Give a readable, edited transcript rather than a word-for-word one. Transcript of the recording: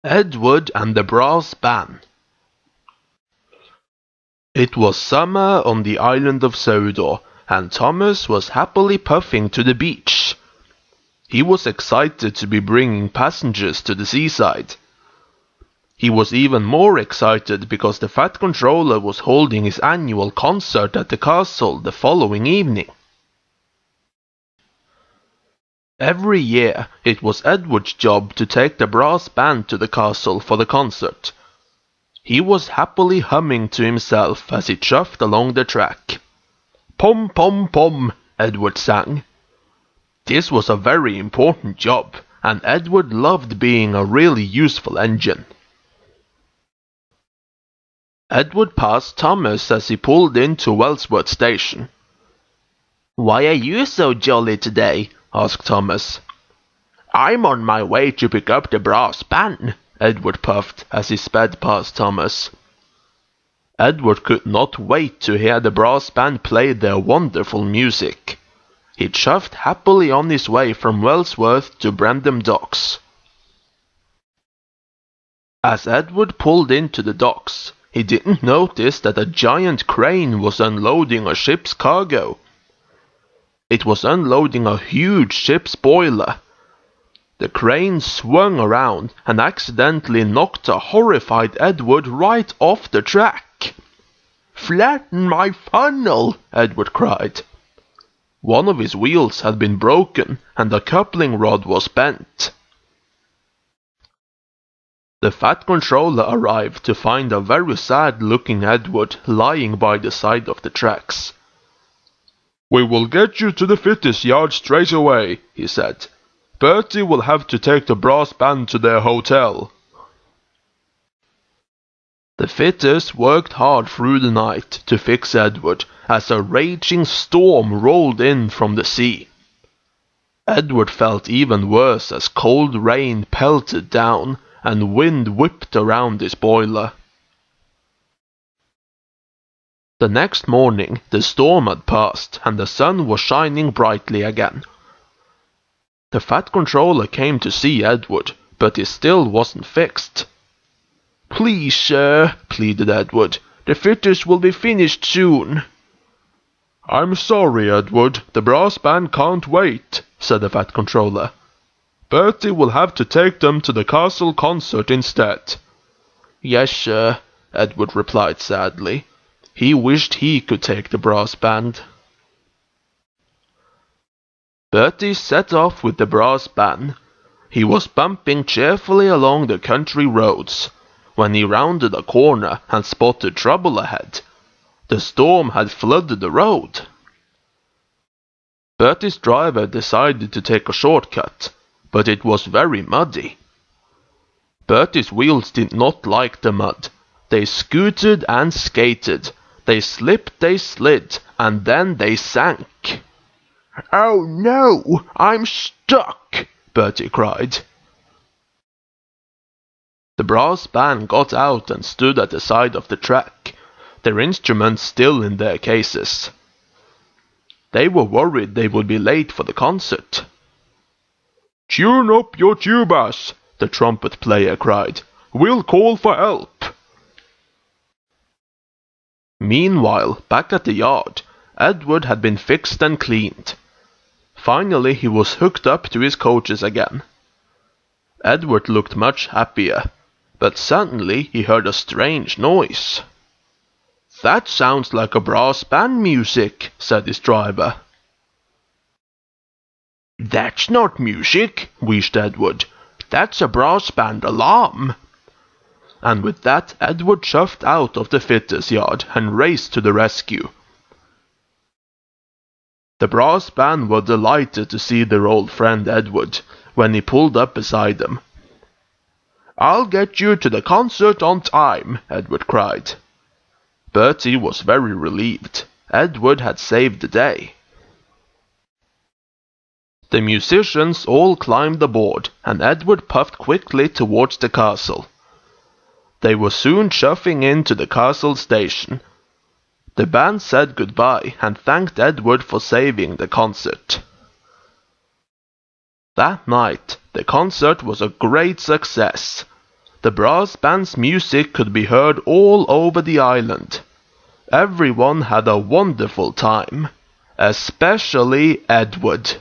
Edward and the Brass Band. It was summer on the island of Sodor, and Thomas was happily puffing to the beach. He was excited to be bringing passengers to the seaside. He was even more excited because the Fat Controller was holding his annual concert at the castle the following evening. Every year, it was Edward's job to take the brass band to the castle for the concert. He was happily humming to himself as he chuffed along the track. "Pom pom pom," Edward sang. This was a very important job, and Edward loved being a really useful engine. Edward passed Thomas as he pulled into Wellsworth Station. "Why are you so jolly today?" asked Thomas. "I'm on my way to pick up the brass band," Edward puffed as he sped past Thomas. Edward could not wait to hear the brass band play their wonderful music. He chuffed happily on his way from Wellsworth to Brandham Docks. As Edward pulled into the docks, he didn't notice that a giant crane was unloading a ship's cargo. It was unloading a huge ship's boiler. The crane swung around and accidentally knocked a horrified Edward right off the track. "Flatten my funnel!" Edward cried. One of his wheels had been broken and the coupling rod was bent. The Fat Controller arrived to find a very sad-looking Edward lying by the side of the tracks. "We will get you to the fitters' yard straight away," he said. "Bertie will have to take the brass band to their hotel." The fitters worked hard through the night to fix Edward as a raging storm rolled in from the sea. Edward felt even worse as cold rain pelted down and wind whipped around his boiler. The next morning, the storm had passed and the sun was shining brightly again. The Fat Controller came to see Edward, but he still wasn't fixed. "Please, sir," pleaded Edward, "the fitters will be finished soon." "I'm sorry, Edward, the brass band can't wait," said the Fat Controller. "Bertie will have to take them to the castle concert instead." "Yes, sir," Edward replied sadly. He wished he could take the brass band. Bertie set off with the brass band. He was bumping cheerfully along the country roads when he rounded a corner and spotted trouble ahead. The storm had flooded the road. Bertie's driver decided to take a shortcut, but it was very muddy. Bertie's wheels did not like the mud. They scooted and skated. They slipped, they slid, and then they sank. "Oh no, I'm stuck!" Bertie cried. The brass band got out and stood at the side of the track, their instruments still in their cases. They were worried they would be late for the concert. "Tune up your tubas," the trumpet player cried. "We'll call for help." Meanwhile, back at the yard, Edward had been fixed and cleaned. Finally, he was hooked up to his coaches again. Edward looked much happier, but suddenly he heard a strange noise. "That sounds like a brass band music," said his driver. "That's not music," wheezed Edward. "That's a brass band alarm." And with that, Edward chuffed out of the fitters' yard and raced to the rescue. The brass band were delighted to see their old friend Edward when he pulled up beside them. "I'll get you to the concert on time," Edward cried. Bertie was very relieved. Edward had saved the day. The musicians all climbed aboard, and Edward puffed quickly towards the castle. They were soon chuffing into the castle station. The band said goodbye and thanked Edward for saving the concert. That night, the concert was a great success. The brass band's music could be heard all over the island. Everyone had a wonderful time, especially Edward.